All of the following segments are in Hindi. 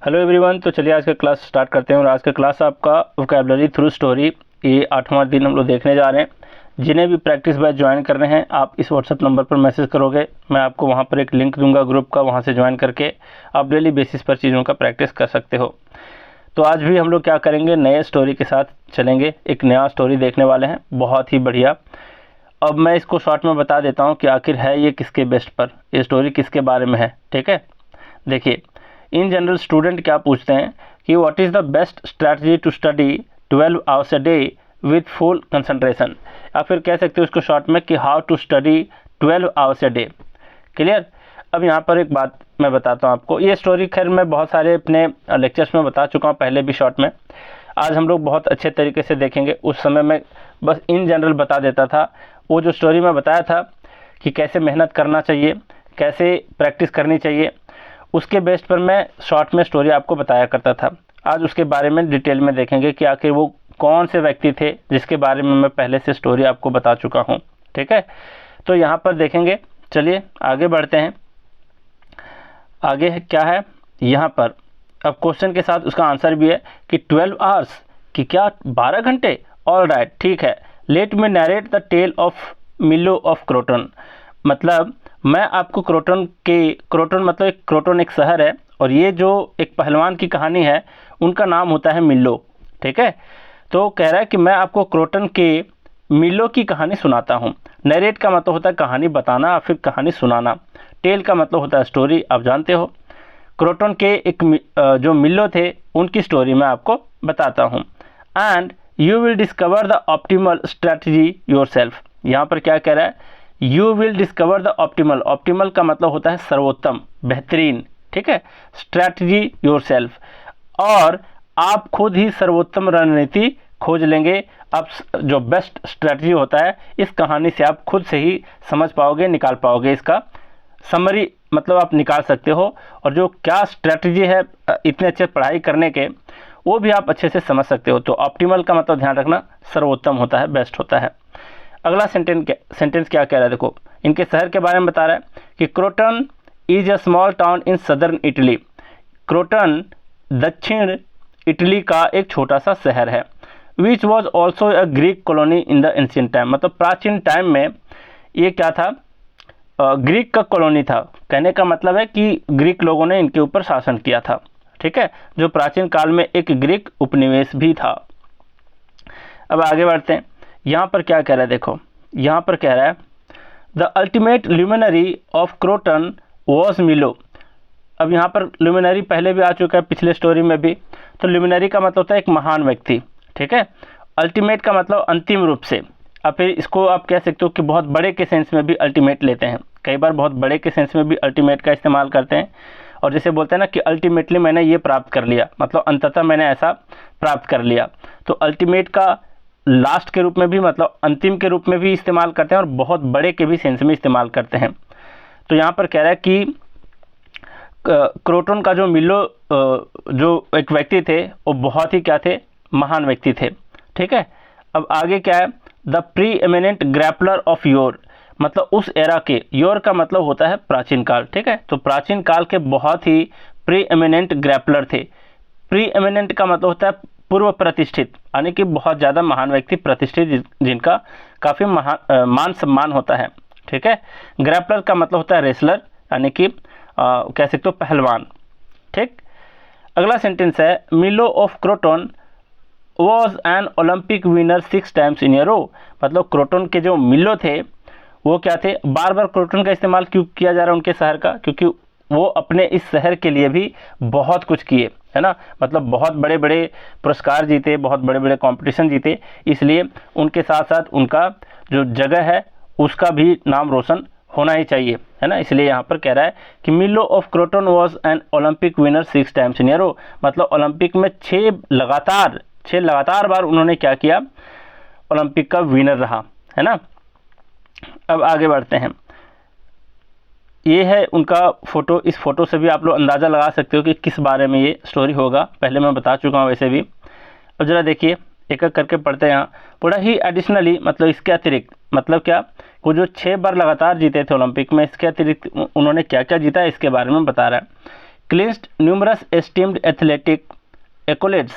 Hello everyone. तो चलिए आज का क्लास स्टार्ट करते हैं। और आज का क्लास आपका वोकैबुलरी थ्रू स्टोरी, ये 8वां दिन हम लोग देखने जा रहे हैं। जिन्हें भी प्रैक्टिस बैच ज्वाइन करने हैं आप इस व्हाट्सअप नंबर पर मैसेज करोगे, मैं आपको वहां पर एक लिंक दूंगा ग्रुप का, वहां से ज्वाइन करके आप डेली बेसिस पर चीज़ों का प्रैक्टिस कर सकते हो। तो आज भी हम लोग क्या करेंगे, नए स्टोरी के साथ चलेंगे। एक नया स्टोरी देखने वाले हैं, बहुत ही बढ़िया। अब मैं इसको शॉर्ट में बता देता हूँ कि आखिर है ये किसके बेस्ट पर, ये स्टोरी किसके बारे में है। ठीक है, देखिए इन जनरल स्टूडेंट क्या पूछते हैं कि what is the best strategy to study 12 hours a day with full concentration, या फिर कह सकते हो उसको शॉर्ट में कि how to study 12 hours a day. Clear. अब यहाँ पर एक बात मैं बताता हूँ आपको। ये स्टोरी खैर मैं बहुत सारे अपने लेक्चर्स में बता चुका हूँ पहले भी शॉर्ट में। आज हम लोग बहुत अच्छे तरीके से देखेंगे। उस समय मैं बस इन जनरल बता देता था। वो जो स्टोरी मैं बताया था कि कैसे मेहनत करना चाहिए, कैसे प्रैक्टिस करनी चाहिए, उसके बेस्ट पर मैं शॉर्ट में स्टोरी आपको बताया करता था। आज उसके बारे में डिटेल में देखेंगे कि आखिर वो कौन से व्यक्ति थे जिसके बारे में मैं पहले से स्टोरी आपको बता चुका हूँ। ठीक है, तो यहाँ पर देखेंगे। चलिए आगे बढ़ते हैं। आगे क्या है यहाँ पर, अब क्वेश्चन के साथ उसका आंसर भी है कि 12 आवर्स कि क्या 12 घंटे। ऑल राइट, ठीक है। Let me narrate the tale of Milo of Croton. मतलब मैं आपको क्रोटन मतलब क्रोटन एक शहर है, और ये जो एक पहलवान की कहानी है उनका नाम होता है मिलो। ठीक है, तो कह रहा है कि मैं आपको क्रोटन के मिलो की कहानी सुनाता हूँ। नरेट का मतलब होता है कहानी बताना या फिर कहानी सुनाना। टेल का मतलब होता है स्टोरी, आप जानते हो। क्रोटन के एक जो मिलो थे उनकी स्टोरी मैं आपको बताता हूँ। And you will discover the optimal strategy your self. यहाँ पर क्या कह रहा है, you will discover the optimal. Optimal का मतलब होता है सर्वोत्तम, बेहतरीन। ठीक है, स्ट्रैटेजी योर सेल्फ, और आप खुद ही सर्वोत्तम रणनीति खोज लेंगे। अब जो बेस्ट स्ट्रैटेजी होता है इस कहानी से आप खुद से ही समझ पाओगे, निकाल पाओगे। इसका समरी मतलब आप निकाल सकते हो, और जो क्या स्ट्रैटेजी है इतने अच्छे पढ़ाई करने के, वो भी आप अच्छे से समझ सकते हो। तो ऑप्टिमल का मतलब ध्यान रखना सर्वोत्तम होता है, बेस्ट होता है। अगला सेंटेंस क्या कह रहा है, देखो इनके शहर के बारे में बता रहा है कि croton is a small town in southern Italy. Croton दक्षिण इटली का एक छोटा सा शहर है। Which was also a Greek colony in the ancient time. मतलब प्राचीन टाइम में ये क्या था, ग्रीक का कॉलोनी था। कहने का मतलब है कि ग्रीक लोगों ने इनके ऊपर शासन किया था। ठीक है, जो प्राचीन काल में एक ग्रीक उपनिवेश भी था। अब आगे बढ़ते हैं। यहाँ पर क्या कह रहा है, देखो यहाँ पर कह रहा है the ultimate luminary of Croton was मिलो। अब यहाँ पर ल्यूमिनरी पहले भी आ चुका है, पिछले स्टोरी में भी। तो ल्यूमिनरी का मतलब होता है एक महान व्यक्ति। ठीक है, अल्टीमेट का मतलब अंतिम रूप से। अब फिर इसको आप कह सकते हो कि बहुत बड़े के सेंस में भी अल्टीमेट लेते हैं। कई बार बहुत बड़े के सेंस में भी अल्टीमेट का इस्तेमाल करते हैं। और जैसे बोलते हैं ना कि अल्टीमेटली मैंने ये प्राप्त कर लिया, मतलब अंततः मैंने ऐसा प्राप्त कर लिया। तो अल्टीमेट का लास्ट के रूप में भी, मतलब अंतिम के रूप में भी इस्तेमाल करते हैं, और बहुत बड़े के भी सेंस में इस्तेमाल करते हैं। तो यहाँ पर कह रहा है कि क्रोटन का जो मिलो जो एक व्यक्ति थे वो बहुत ही क्या थे, महान व्यक्ति थे। ठीक है, अब आगे क्या है, the pre eminent grappler of your. मतलब उस एरा के, योर का मतलब होता है प्राचीन काल। ठीक है, तो प्राचीन काल के बहुत ही प्री एमिनेंट ग्रैपलर थे। प्री एमिनेंट का मतलब होता है पूर्व प्रतिष्ठित, यानी कि बहुत ज़्यादा महान व्यक्ति, प्रतिष्ठित, जिनका काफ़ी मान सम्मान होता है। ठीक है, ग्रैपलर का मतलब होता है रेसलर, यानी कि कह सकते हो पहलवान। ठीक, अगला सेंटेंस है Milo of Croton was an Olympic winner 6 times in a row. मतलब क्रोटन के जो मिलो थे वो क्या थे, बार बार क्रोटन का इस्तेमाल क्यों किया जा रहा है उनके शहर का, क्योंकि वो अपने इस शहर के लिए भी बहुत कुछ किए, है ना। मतलब बहुत बड़े बड़े पुरस्कार जीते, बहुत बड़े बड़े कंपटीशन जीते, इसलिए उनके साथ साथ उनका जो जगह है उसका भी नाम रोशन होना ही चाहिए, है ना। इसलिए यहाँ पर कह रहा है कि Milo of Croton was an Olympic winner 6 times in a row. मतलब ओलंपिक में 6 लगातार बार उन्होंने क्या किया, ओलंपिक का विनर रहा, है ना। अब आगे बढ़ते हैं। ये है उनका फोटो। इस फोटो से भी आप लोग अंदाज़ा लगा सकते हो कि किस बारे में ये स्टोरी होगा, पहले मैं बता चुका हूँ वैसे भी। अब जरा देखिए, एक एक करके पढ़ते हैं। यहाँ पूरा ही एडिशनली मतलब इसके अतिरिक्त, मतलब क्या, वो जो 6 बार लगातार जीते थे ओलंपिक में, इसके अतिरिक्त उन्होंने क्या क्या जीता है इसके बारे में बता रहा है क्लिंच्ड न्यूमरस एस्टीम्ड एथलेटिक एक्कोलेड्स।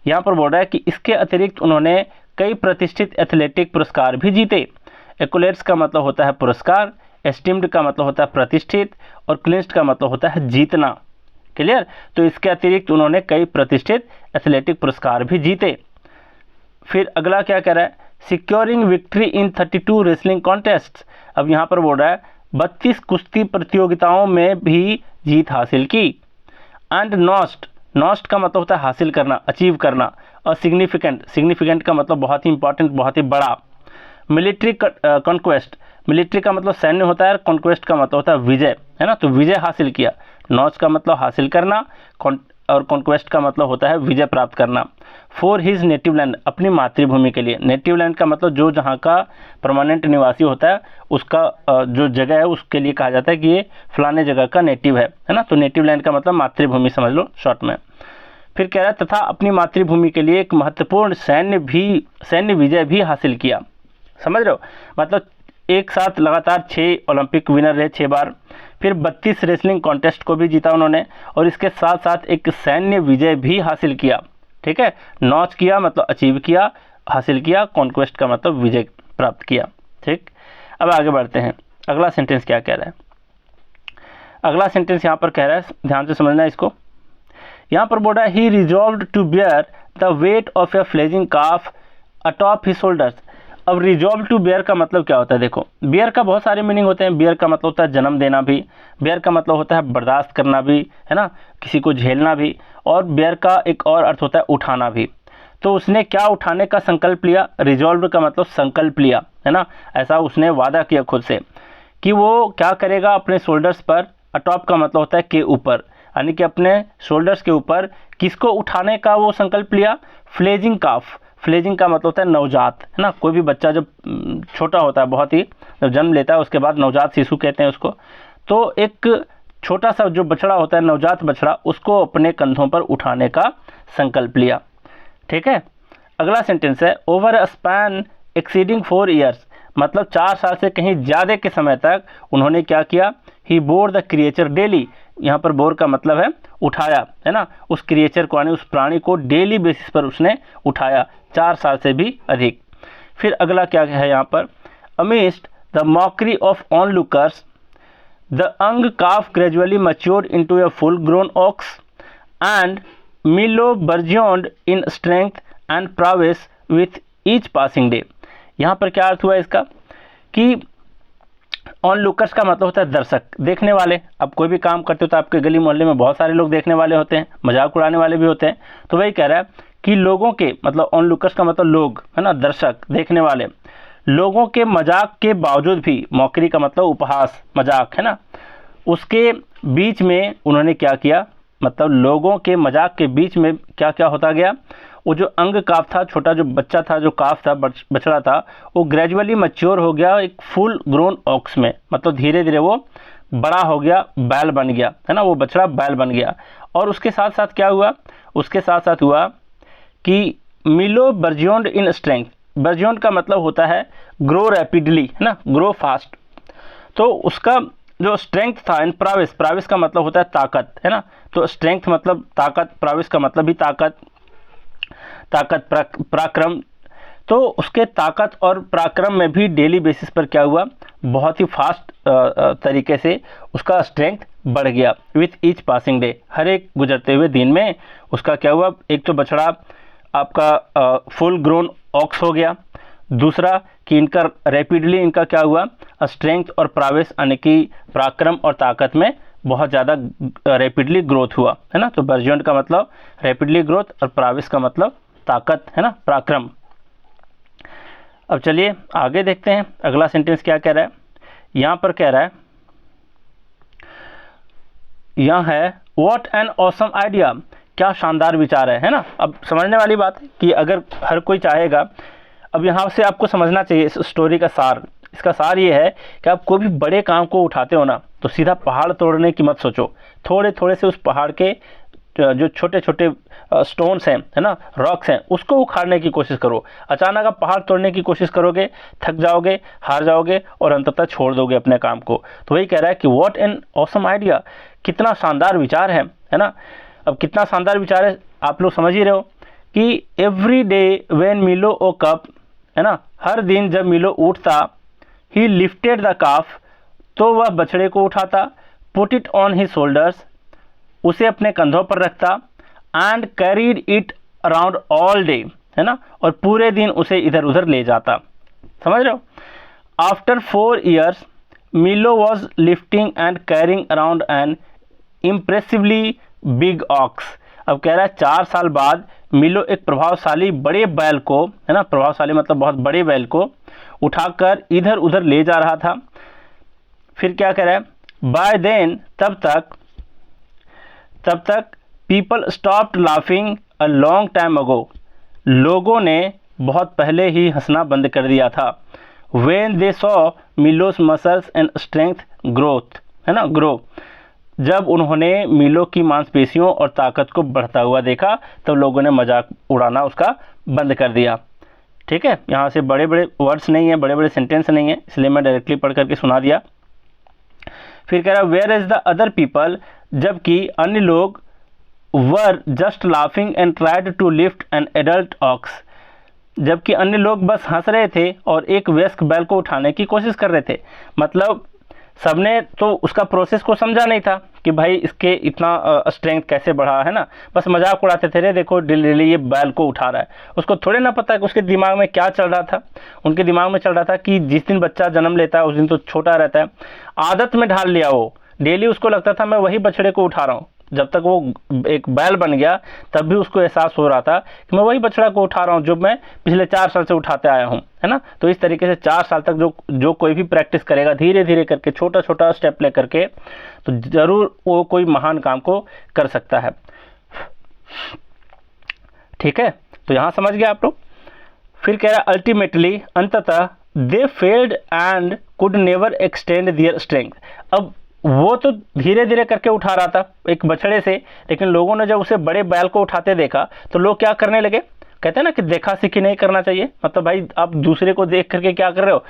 यहाँ पर बोल रहा है कि इसके अतिरिक्त उन्होंने कई प्रतिष्ठित एथलेटिक पुरस्कार भी जीते। एक्कोलेड्स का मतलब होता है पुरस्कार, एस्टीम्ड का मतलब होता है प्रतिष्ठित, और क्लिंच्ड का मतलब होता है जीतना। क्लियर? तो इसके अतिरिक्त उन्होंने कई प्रतिष्ठित एथलेटिक पुरस्कार भी जीते। फिर अगला क्या कह रहा है, securing victory in 32 wrestling contest. अब यहाँ पर बोल रहा है 32 कुश्ती प्रतियोगिताओं में भी जीत हासिल की। एंड नॉस्ट, नॉस्ट का मतलब होता है हासिल करना, अचीव करना। और सिग्निफिकेंट, सिग्निफिकेंट का मतलब बहुत ही इंपॉर्टेंट, बहुत ही बड़ा। मिलिट्री कॉन्क्वेस्ट, मिलिट्री का मतलब सैन्य होता है, कॉन्क्वेस्ट का मतलब होता है विजय, है ना। तो विजय हासिल किया। नॉच का मतलब हासिल करना, और कॉन्क्वेस्ट का मतलब होता है विजय प्राप्त करना। फॉर हिज नेटिव लैंड, अपनी मातृभूमि के लिए। नेटिव लैंड का मतलब जो जहाँ का परमानेंट निवासी होता है, उसका जो जगह है उसके लिए कहा जाता है कि ये फलाने जगह का नेटिव है ना। तो नेटिव लैंड का मतलब मातृभूमि समझ लो शॉर्ट में। फिर कह रहा है तथा अपनी मातृभूमि के लिए एक महत्वपूर्ण सैन्य विजय भी हासिल किया। समझ रहे हो? मतलब एक साथ लगातार 6 ओलंपिक विनर रहे 6 बार, फिर 32 रेसलिंग कॉन्टेस्ट को भी जीता उन्होंने, और इसके साथ साथ एक सैन्य विजय भी हासिल किया। ठीक है, नॉच किया मतलब अचीव किया, हासिल किया, कॉन्क्वेस्ट का मतलब विजय प्राप्त किया। ठीक, अब आगे बढ़ते हैं। अगला सेंटेंस क्या कह रहा है? अगला सेंटेंस यहाँ पर कह रहा है, ध्यान से समझना इसको। यहाँ पर बोल रहा है ही resolved to bear the weight of a fledgling calf atop his shoulders. अब रिजॉल्व टू बेयर का मतलब क्या होता है? देखो, बेयर का बहुत सारे मीनिंग होते हैं। बेयर का मतलब होता है जन्म देना भी, बेयर का मतलब होता है बर्दाश्त करना भी, है ना, किसी को झेलना भी, और बेयर का एक और अर्थ होता है उठाना भी। तो उसने क्या उठाने का संकल्प लिया? रिजॉल्व का मतलब संकल्प लिया, है ना। ऐसा उसने वादा किया खुद से कि वो क्या करेगा अपने शोल्डर्स पर। अटॉप का मतलब होता है के ऊपर, यानी कि अपने शोल्डर्स के ऊपर किसको उठाने का वो संकल्प लिया? फ्लेजिंग काफ। फ्लेजिंग का मतलब होता है नवजात, है ना। कोई भी बच्चा जब छोटा होता है, बहुत ही जब जन्म लेता है, उसके बाद नवजात शिशु कहते हैं उसको। तो एक छोटा सा जो बछड़ा होता है, नवजात बछड़ा, उसको अपने कंधों पर उठाने का संकल्प लिया। ठीक है, अगला सेंटेंस है over a span exceeding 4 years. मतलब 4 साल से कहीं ज़्यादा के समय तक उन्होंने क्या किया? ही बोर द क्रिएचर डेली। यहाँ पर बोर का मतलब है उठाया, है ना। उस क्रिएचर को, यानी उस प्राणी को डेली बेसिस पर उसने उठाया, 4 साल से भी अधिक। फिर अगला क्या है यहाँ पर? Amidst the mockery of onlookers the young calf gradually matured into a full grown ox and Milo burgeoned in strength and prowess with each passing day. यहाँ पर क्या अर्थ हुआ इसका? कि ऑन लुकर्स का मतलब होता है दर्शक, देखने वाले। अब कोई भी काम करते हो तो आपके गली मोहल्ले में बहुत सारे लोग देखने वाले होते हैं, मजाक उड़ाने वाले भी होते हैं। तो वही कह रहा है कि लोगों के, मतलब ऑन लुकर्स का मतलब लोग, है ना, दर्शक, देखने वाले। लोगों के मजाक के बावजूद भी, मौकरी का मतलब उपहास, मजाक, है ना, उसके बीच में उन्होंने क्या किया? मतलब लोगों के मजाक के बीच में क्या क्या होता गया? वो जो अंग काफ था, छोटा जो बच्चा था, जो काफ था, बछड़ा था, वो ग्रेजुअली मैच्योर हो गया एक फुल ग्रोन ऑक्स में। मतलब धीरे धीरे वो बड़ा हो गया, बैल बन गया, है ना, वो बछड़ा बैल बन गया। और उसके साथ साथ क्या हुआ? उसके साथ साथ हुआ कि मिलो बर्जियोन्ड इन स्ट्रेंथ। बर्जियोन्ड का मतलब होता है ग्रो रैपिडली, है ना, ग्रो फास्ट। तो उसका जो स्ट्रेंथ था, इन प्राविस, प्राविस का मतलब होता है ताकत, है ना। तो स्ट्रेंथ मतलब ताकत, प्राविस का मतलब भी ताकत, पराक्रम। तो उसके ताकत और पराक्रम में भी डेली बेसिस पर क्या हुआ? बहुत ही फास्ट तरीके से उसका स्ट्रेंथ बढ़ गया। विथ ईच पासिंग डे, हर एक गुजरते हुए दिन में उसका क्या हुआ? एक तो बछड़ा आपका फुल ग्रोन ऑक्स हो गया, दूसरा कि इनका रैपिडली इनका क्या हुआ? स्ट्रेंथ और प्रावेश, यानी कि पराक्रम और ताकत में बहुत ज़्यादा रैपिडली ग्रोथ हुआ, है ना। तो बर्जियोन्ड का मतलब रैपिडली ग्रोथ, और प्रावेश का मतलब ताकत, है ना, पराक्रम। अब चलिए आगे देखते हैं अगला सेंटेंस क्या कह रहा है। यहाँ पर कह रहा है, यहाँ है व्हाट एन ऑसम आइडिया। क्या शानदार विचार है ना। अब समझने वाली बात है कि अगर हर कोई चाहेगा, अब यहाँ से आपको समझना चाहिए इस स्टोरी का सार। इसका सार ये है कि आप कोई भी बड़े काम को उठाते हो ना, तो सीधा पहाड़ तोड़ने की मत सोचो। थोड़े थोड़े से उस पहाड़ के जो छोटे छोटे स्टोन्स हैं, है ना, रॉक्स हैं, उसको उखाड़ने की कोशिश करो। अचानक आप पहाड़ तोड़ने की कोशिश करोगे, थक जाओगे, हार जाओगे और अंततः छोड़ दोगे अपने काम को। तो वही कह रहा है कि व्हाट एन ऑसम आइडिया, कितना शानदार विचार है ना। अब कितना शानदार विचार है आप लोग समझ ही रहे हो कि एवरी डे व्हेन मिलो ओ कप, है ना, हर दिन जब मिलो उठता, ही लिफ्टेड द काफ, तो वह बछड़े को उठाता, put it on his shoulders, उसे अपने कंधों पर रखता, and carried it around all day, है ना, और पूरे दिन उसे इधर उधर ले जाता। समझ रहे हो। After 4 years Milo was lifting and carrying around an impressively big ox. अब कह रहा है 4 साल बाद मिलो एक प्रभावशाली बड़े बैल को, है ना, प्रभावशाली मतलब बहुत बड़े बैल को उठाकर इधर उधर ले जा रहा था। फिर क्या कह रहा है, बाय देन, तब तक people stopped laughing a long time ago, लोगों ने बहुत पहले ही हंसना बंद कर दिया था। When they saw Milos muscles and strength growth, है ना, ग्रो, जब उन्होंने मिलो की मांसपेशियों और ताकत को बढ़ता हुआ देखा तब लोगों ने मजाक उड़ाना उसका बंद कर दिया। ठीक है, यहाँ से बड़े बड़े वर्ड्स नहीं है, बड़े बड़े सेंटेंस नहीं है, इसलिए मैं डायरेक्टली पढ़ करके सुना दिया। फिर कह रहा है where is the other people, जबकि अन्य लोग were just laughing and tried to lift an adult ox, जबकि अन्य लोग बस हंस रहे थे और एक वयस्क बैल को उठाने की कोशिश कर रहे थे। मतलब सबने तो उसका प्रोसेस को समझा नहीं था कि भाई इसके इतना स्ट्रेंथ कैसे बढ़ा, है ना, बस मजाक उड़ाते थे, रे देखो डेली ये बैल को उठा रहा है। उसको थोड़े ना पता है कि उसके दिमाग में क्या चल रहा था। उनके दिमाग में चल रहा था कि जिस दिन बच्चा जन्म लेता है उस दिन तो छोटा रहता है, आदत में ढाल लिया वो, डेली उसको लगता था मैं वही बछड़े को उठा रहा हूँ। जब तक वो एक बैल बन गया तब भी उसको एहसास हो रहा था कि मैं वही बछड़ा को उठा रहा हूँ जो मैं पिछले 4 साल से उठाते आया हूँ, है ना। तो इस तरीके से 4 साल तक जो कोई भी प्रैक्टिस करेगा धीरे धीरे करके, छोटा छोटा स्टेप ले करके, तो ज़रूर वो कोई महान काम को कर सकता है। ठीक है, तो यहाँ समझ गया आप लोग। फिर कह रहा है अल्टीमेटली, अंततः, they failed and could never extend their strength. अब वो तो धीरे धीरे करके उठा रहा था एक बछड़े से, लेकिन लोगों ने जब उसे बड़े बैल को उठाते देखा तो लोग क्या करने लगे, कहते हैं ना कि देखा सीखी नहीं करना चाहिए। मतलब भाई आप दूसरे को देख करके क्या कर रहे हो,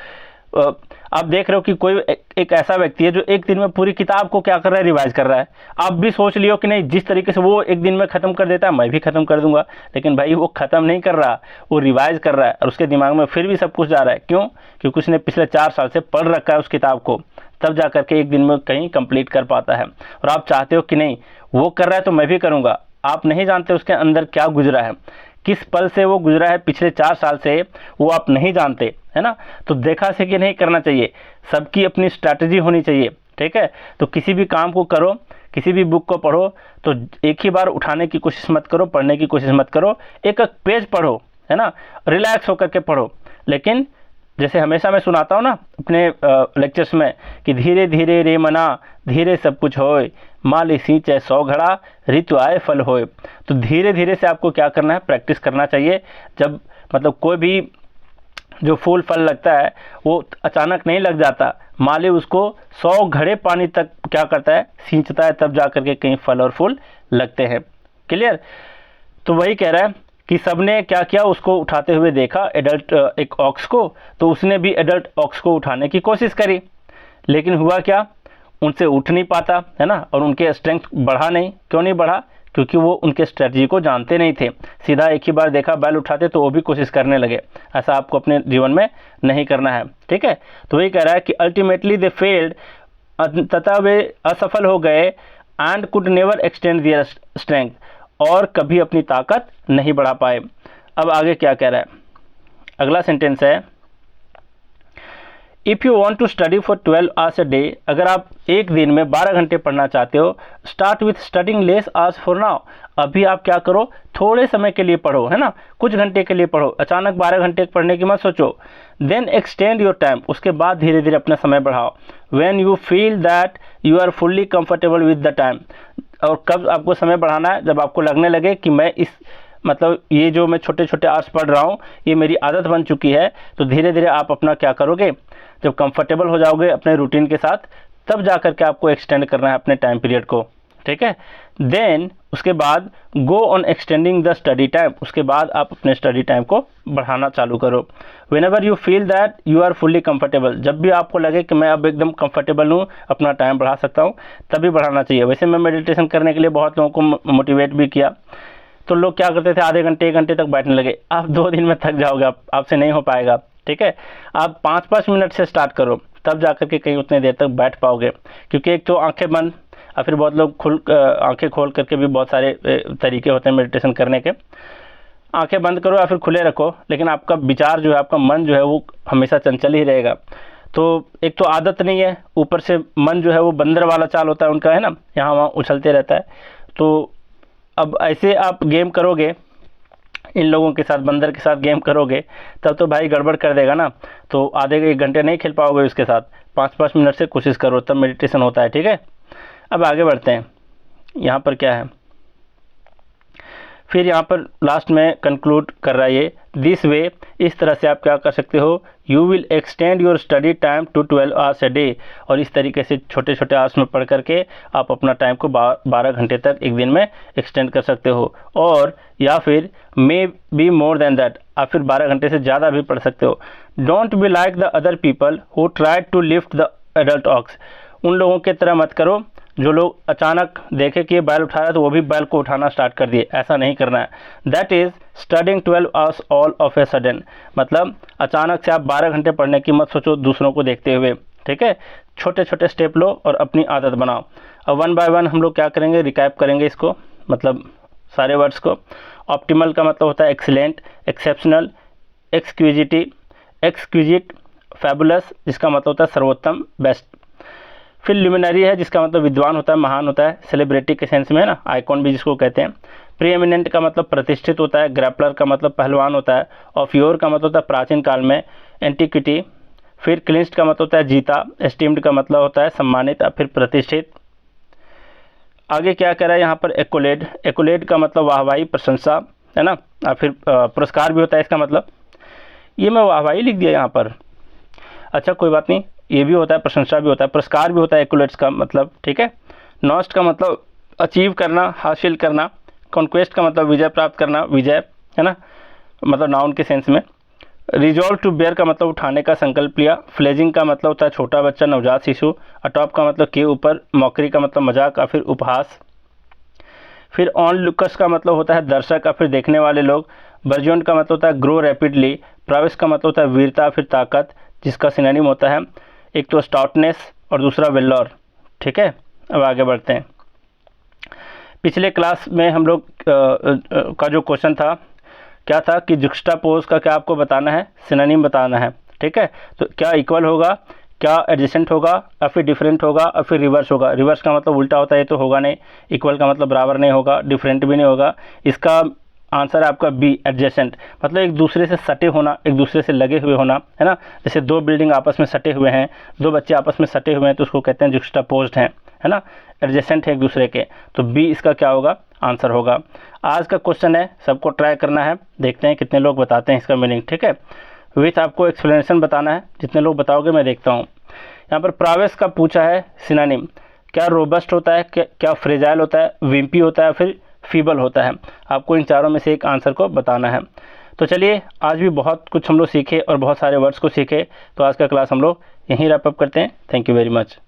आप देख रहे हो कि कोई एक ऐसा व्यक्ति है जो एक दिन में पूरी किताब को क्या कर रहा है, रिवाइज कर रहा है। आप भी सोच लियो कि नहीं जिस तरीके से वो एक दिन में ख़त्म कर देता है मैं भी ख़त्म कर दूंगा, लेकिन भाई वो ख़त्म नहीं कर रहा, वो रिवाइज कर रहा है और उसके दिमाग में फिर भी सब कुछ जा रहा है। क्यों? क्योंकि उसने पिछले 4 साल से पढ़ रखा है उस किताब को, तब जा करके एक दिन में कहीं कंप्लीट कर पाता है। और आप चाहते हो कि नहीं वो कर रहा है तो मैं भी करूँगा, आप नहीं जानते उसके अंदर क्या गुजरा है, किस पल से वो गुजरा है पिछले 4 साल से, वो आप नहीं जानते, है ना। तो देखा से कि नहीं करना चाहिए, सबकी अपनी स्ट्रैटेजी होनी चाहिए। ठीक है, तो किसी भी काम को करो, किसी भी बुक को पढ़ो तो एक ही बार उठाने की कोशिश मत करो, पढ़ने की कोशिश मत करो, एक एक पेज पढ़ो, है ना, रिलैक्स होकर के पढ़ो। लेकिन जैसे हमेशा मैं सुनाता हूँ ना अपने लेक्चर्स में कि धीरे धीरे रे मना, धीरे सब कुछ होए, माली सींचे 100 घड़ा, ऋतु आए फल होए। तो धीरे धीरे से आपको क्या करना है, प्रैक्टिस करना चाहिए। जब मतलब कोई भी जो फूल फल लगता है वो अचानक नहीं लग जाता, माली उसको 100 घड़े पानी तक क्या करता है, सींचता है, तब जा करके कहीं फल और फूल लगते हैं। क्लियर। तो वही कह रहा है कि सबने क्या किया, उसको उठाते हुए देखा एडल्ट एक ऑक्स को, तो उसने भी एडल्ट ऑक्स को उठाने की कोशिश करी, लेकिन हुआ क्या, उनसे उठ नहीं पाता, है ना, और उनके स्ट्रेंथ बढ़ा नहीं। क्यों नहीं बढ़ा? क्योंकि वो उनके स्ट्रेटजी को जानते नहीं थे। सीधा एक ही बार देखा बैल उठाते तो वो भी कोशिश करने लगे। ऐसा आपको अपने जीवन में नहीं करना है। ठीक है, तो वही कह रहा है कि अल्टीमेटली दे फेल्ड, तथा वे असफल हो गए, and could never extend their strength, और कभी अपनी ताकत नहीं बढ़ा पाए। अब आगे क्या कह रहा है, अगला सेंटेंस है, if you want to study for 12 hours a day, अगर आप एक दिन में 12 घंटे पढ़ना चाहते हो, start with studying less hours for now, अभी आप क्या करो, थोड़े समय के लिए पढ़ो, है ना, कुछ घंटे के लिए पढ़ो, अचानक 12 घंटे पढ़ने की मत सोचो। देन एक्सटेंड योर टाइम, उसके बाद धीरे धीरे अपना समय बढ़ाओ। When you feel that you are fully comfortable with the time, और कब आपको समय बढ़ाना है, जब आपको लगने लगे कि मैं इस मतलब ये जो मैं छोटे छोटे आवर्स पढ़ रहा हूँ ये मेरी आदत बन चुकी है, तो धीरे धीरे आप अपना क्या करोगे, जब कंफर्टेबल हो जाओगे अपने रूटीन के साथ, तब जा कर के आपको एक्सटेंड करना है अपने टाइम पीरियड को। ठीक है, देन उसके बाद go on extending the study time, उसके बाद आप अपने स्टडी टाइम को बढ़ाना चालू करो। Whenever you feel that you are fully comfortable, जब भी आपको लगे कि मैं अब एकदम कंफर्टेबल हूँ, अपना टाइम बढ़ा सकता हूँ, तभी बढ़ाना चाहिए। वैसे मैं मेडिटेशन करने के लिए बहुत लोगों को मोटिवेट भी किया, तो लोग क्या करते थे, आधे घंटे 1 घंटे तक बैठने लगे। आप 2 दिन में थक जाओगे, आपसे नहीं हो पाएगा, ठीक है। आप 5-5 मिनट से स्टार्ट करो, तब जा कर के कहीं उतने देर तक बैठ पाओगे। क्योंकि एक तो आंखें बंद, और फिर बहुत लोग आंखें खोल करके भी बहुत सारे तरीके होते हैं मेडिटेशन करने के। आंखें बंद करो या फिर खुले रखो, लेकिन आपका विचार जो है, आपका मन जो है वो हमेशा चंचल ही रहेगा। तो एक तो आदत नहीं है, ऊपर से मन जो है वो बंदर वाला चाल होता है उनका, है ना, यहाँ वहाँ उछलते रहता है। तो अब ऐसे आप गेम करोगे इन लोगों के साथ, बंदर के साथ गेम करोगे, तब तो भाई गड़बड़ कर देगा ना। तो आधे 1 घंटे नहीं खेल पाओगे उसके साथ, 5-5 मिनट से कोशिश करो, तब मेडिटेशन होता है, ठीक है। अब आगे बढ़ते हैं, यहाँ पर क्या है, फिर यहाँ पर लास्ट में कंक्लूड कर रहा है ये, दिस वे, इस तरह से आप क्या कर सकते हो, you will extend your study time to 12 hours a day, और इस तरीके से छोटे छोटे आवर्स में पढ़ करके आप अपना टाइम को 12 घंटे तक एक दिन में एक्सटेंड कर सकते हो। और या फिर may be more than that, आप फिर 12 घंटे से ज़्यादा भी पढ़ सकते हो। Don't be like the other people who try to lift the adult ox, उन लोगों की तरह मत करो जो लोग अचानक देखे कि ये बैल उठा रहा है तो वो भी बैल को उठाना स्टार्ट कर दिए, ऐसा नहीं करना है। That is studying 12 hours all of a sudden, मतलब अचानक से आप 12 घंटे पढ़ने की मत सोचो दूसरों को देखते हुए, ठीक है। छोटे छोटे स्टेप लो और अपनी आदत बनाओ। अब 1 बाय 1 हम लोग क्या करेंगे, रिकैप करेंगे इसको, मतलब सारे वर्ड्स को। ऑप्टिमल का मतलब होता है एक्सीलेंट, एक्सेप्शनल, एक्सक्विजिट, फैबुलस जिसका मतलब होता है सर्वोत्तम, बेस्ट। फिर लुमिनरी है जिसका मतलब विद्वान होता है, महान होता है, सेलिब्रिटी के सेंस में है ना, आइकॉन भी जिसको कहते हैं। प्रीएमिनेंट का मतलब प्रतिष्ठित होता है, ग्रैपलर का मतलब पहलवान होता है, ऑफ योर का मतलब होता है प्राचीन काल में, एंटिक्विटी। फिर क्लिंस्ड का मतलब होता है जीता, एस्टीम्ड का मतलब होता है सम्मानित, फिर प्रतिष्ठित। आगे क्या कह रहा है यहाँ पर, एक्कोलेड, एक्कोलेड का मतलब वाहवाही, प्रशंसा, है ना, और फिर पुरस्कार भी होता है इसका मतलब। ये मैं वाहवाही लिख दिया यहाँ पर, अच्छा कोई बात नहीं, ये भी होता है, प्रशंसा भी होता है, पुरस्कार भी होता है एक्कोलेट्स का मतलब, ठीक है। नॉस्ट का मतलब अचीव करना, हासिल करना। कॉन्क्वेस्ट का मतलब विजय प्राप्त करना, विजय, है ना, मतलब नाउन के सेंस में। रिजॉल्व टू बेयर का मतलब उठाने का संकल्प लिया। फ्लेजिंग का मतलब होता है छोटा बच्चा, नवजात शिशु। अटॉप का मतलब के ऊपर, मॉकरी का मतलब मजाक या फिर उपहास। फिर ऑन लुकस का मतलब होता है दर्शक या फिर देखने वाले लोग। बर्जियन का मतलब होता है ग्रो रैपिडली। प्राविस का मतलब होता है वीरता फिर ताकत, जिसका सिनोनिम होता है एक तो स्टाउटनेस और दूसरा वेल्लोर, ठीक है। अब आगे बढ़ते हैं। पिछले क्लास में हम लोग का जो क्वेश्चन था क्या था कि जुक्स्टापोज का क्या आपको बताना है, सिनोनिम बताना है, ठीक है। तो क्या इक्वल होगा, क्या एडजेसेंट होगा, या फिर डिफरेंट होगा, या फिर रिवर्स होगा। रिवर्स का मतलब उल्टा होता है, ये तो होगा नहीं। इक्वल का मतलब बराबर नहीं होगा, डिफरेंट भी नहीं होगा। इसका आंसर है आपका बी, एडजेसेंट, मतलब एक दूसरे से सटे होना, एक दूसरे से लगे हुए होना, है ना। जैसे 2 बिल्डिंग आपस में सटे हुए हैं, 2 बच्चे आपस में सटे हुए हैं, तो उसको कहते हैं जुक्स्टापोज्ड हैं, है ना, एडजेसेंट है एक दूसरे के। तो बी इसका क्या होगा, आंसर होगा। आज का क्वेश्चन है, सबको ट्राई करना है, देखते हैं कितने लोग बताते हैं इसका मीनिंग, ठीक है। विथ आपको एक्सप्लेनेशन बताना है, जितने लोग बताओगे मैं देखता हूँ। यहाँ पर प्रावेस का पूछा है सिनोनिम, क्या रोबस्ट होता है, क्या फ्रेजाइल होता है, विम्पी होता है, फिर फीबल होता है। आपको इन चारों में से एक आंसर को बताना है। तो चलिए, आज भी बहुत कुछ हम लोग सीखे और बहुत सारे वर्ड्स को सीखे, तो आज का क्लास हम लोग यहीं रैप अप करते हैं। Thank you very much.